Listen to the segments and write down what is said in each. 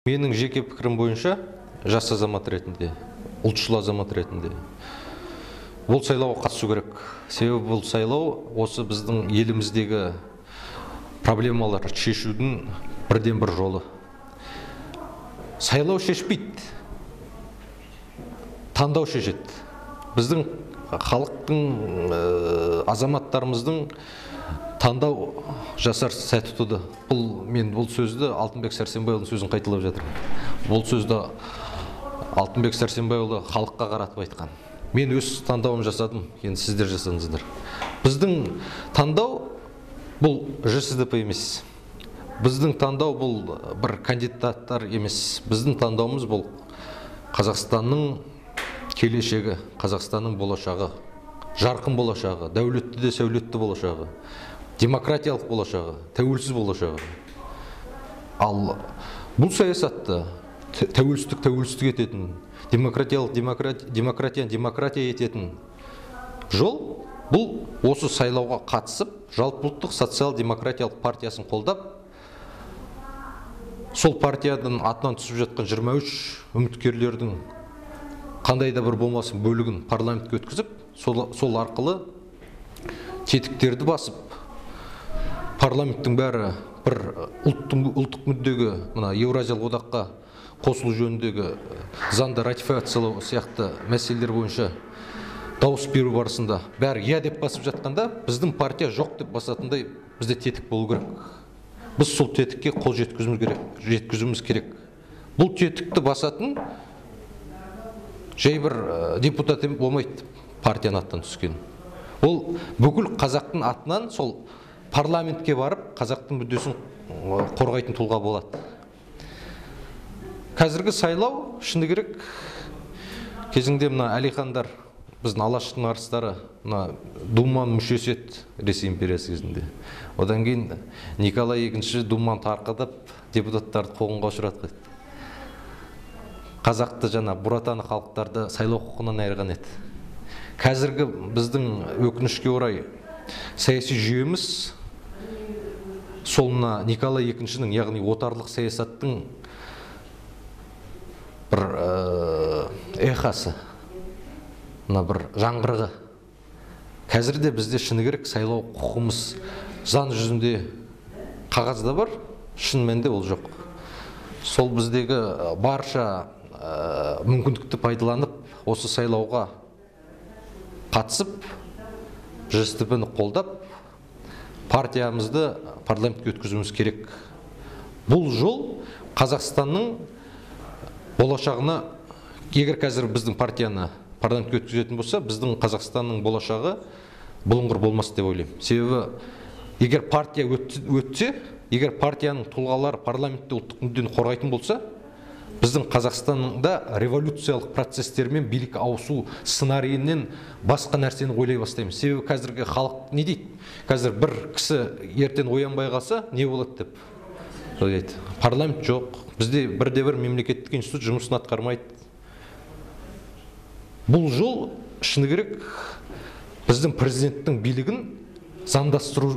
Менің жеке пікірім бойынша, жас азамат ретінде, ұлтшыл азамат ретінде бұл сайлауға қатысу керек. Себебі бұл сайлау осы біздің еліміздегі проблемалар шешудің бірден бір жолы. Сайлау шешпейді, таңдау шешеді. Біздің халықтың, азаматтарымыздың таңдау жасар сәті туды. Мен бұл сөзді Алтынбек Сәрсенбайұлының сөзін қайталап жатырмын. Бұл сөзді Алтынбек Сәрсенбайұлы халыққа қаратып айтқан. Мен өз таңдауым жасадым, енді сіздер жасадыңыздар. Біздің таңдау бұл ЖСДП емес. Біздің таңдау бұл бір кандидаттар емес. Біздің таңдауымыз бұл Қазақстанның келешегі, Қазақстанның болашағы, жарқын болашағы, дәулетті де сәулетті болашағы, демократиялық болашағы, тәуелсіз болашағы. Ал бұл саясатты тәуелсіздік ететін, демократия ететін жол бұл осы сайлауға қатысып, жалпыұлттық социал-демократиялық партиясын қолдап, сол партиядан атынан түсіп жатқан 23 үміткерлердің қандай да бір болмасын бөлігін парламентке өткізіп, сол арқылы тетіктерді басып, парламенттің бәрі бір ұлттық мүддеге, мына Еуразиялық одаққа қосылу жөніндегі заңды ратификациялау сияқты мәселелер бойынша дауыс беру барысында бәрі иә деп басып жатқанда, біздің партия жоқ деп басатындай бізде тетік болу керек. Біз сол тетікке қол жеткізуіміз керек. Бұл тетікті басатын жай бір депутат болмайды, партияның аттан түскен. Ол бүкіл қазақтың атынан сол парламентке барып, қазақтың мүддесін қорғайтын тұлға болады. Қазіргі сайлау, шыны керек, кезінде мына Әлихандар, біздің Алаштың арыстары, мына Думаның мүшесі еді Ресей империясы кезінде. Одан кейін Николай II Думаны тарқатып, депутаттарды қуғынға ұшыратқан еді. Қазақты жана бұратаны халықтарды сайлау құқығынан айырған еді. Қазіргі біздің өкінішке орай саяси жүйеміз солына Николай II-ның, яғни отарлық саясаттың бір эхасы, бір жаңғырығы. Қазірде бізде шыны керек сайлау құқығымыз заң жүзінде қағазда бар, шын мәнінде ол жоқ. Сол біздегі барша мүмкіндікті пайдаланып, осы сайлауға қатысып, ЖСДП-ні қолдап, партиямызды парламентке өткізуіміз керек. Бұл жол Қазақстанның болашағына, егер қазір біздің партияны парламентке өткізетін болса, біздің Қазақстанның болашағы бұлыңғыр болмас деп ойлаймын. Себебі, егер партия өтсе, егер партияның тұлғалары парламентте ұлттық мүддені қорғайтын болса, біздің Қазақстанда революциялық процестер мен билік ауысу сценарийінен басқа нәрсені ойлай бастаймыз. Себебі қазіргі халық не дейді? Қазір бір кісі ертең оянбай қалса, не болады деп ойлайды. Парламент жоқ, бізде бірде-бір мемлекеттік институт жұмысын атқармайды. Бұл жол, шыны керек, біздің президенттің билігін заңдастыру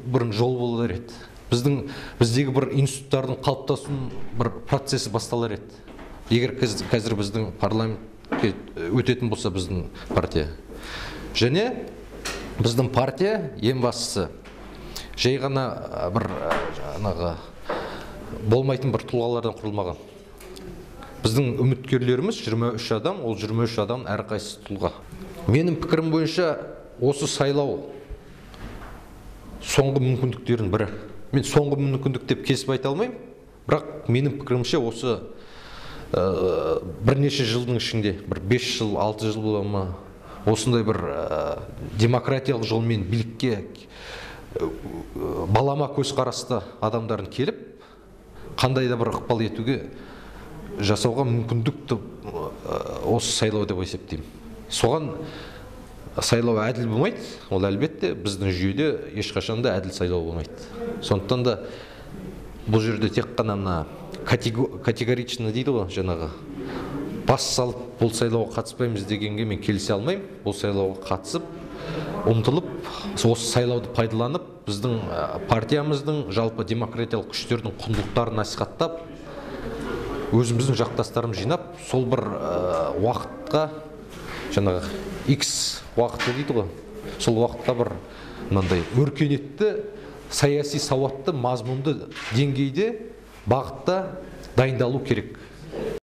бір жол болар еді. Біздегі бір институттардың қалыптасуының бір процесі басталар еді. Егер қазір біздің парламентке өтетін болса біздің партия. Және біздің партия ең бастысы жай ғана бір болмайтын бір тұлғалардан құрылмаған. Біздің үміткерлеріміз 23 адам, ол 23 адам әрқайсысы тұлға. Менің пікірім бойынша осы сайлау соңғы мүмкіндіктердің бірі. Мен соңғы мүмкіндік деп кесіп айта алмаймын, бірақ менің пікірімше осы бірнеше жылдың ішінде, бір 5 жыл, 6 жыл бола ма, осындай бір демократиялық жолмен билікке балама көзқарасты адамдарын келіп, қандай да бір ықпал етуге жасауға мүмкіндікті осы сайлау деп есептеймін. Соған сайлау әділ болмайды, ол әлбетте біздің жүйеде ешқашанда әділ сайлау болмайды. Сондықтан да бұл жерде тек қана категорично дейді ғой, жаңағы бас салып бұл сайлауға қатыспаймыз дегенге мен келісе алмаймын. Бұл сайлауға қатысып, ұмтылып, осы сайлауды пайдаланып, біздің партиямыздың жалпы демократиялық күштердің құндылықтарын насихаттап, өзіміздің жақтастарымыз жинап, сол бір уақытқа, жаңағы X уақыты дейді ғой, сол уақытта бір мынандай өркениетті, саяси сауатты, мазмұнды деңгейде, бағытта дайындалу керек.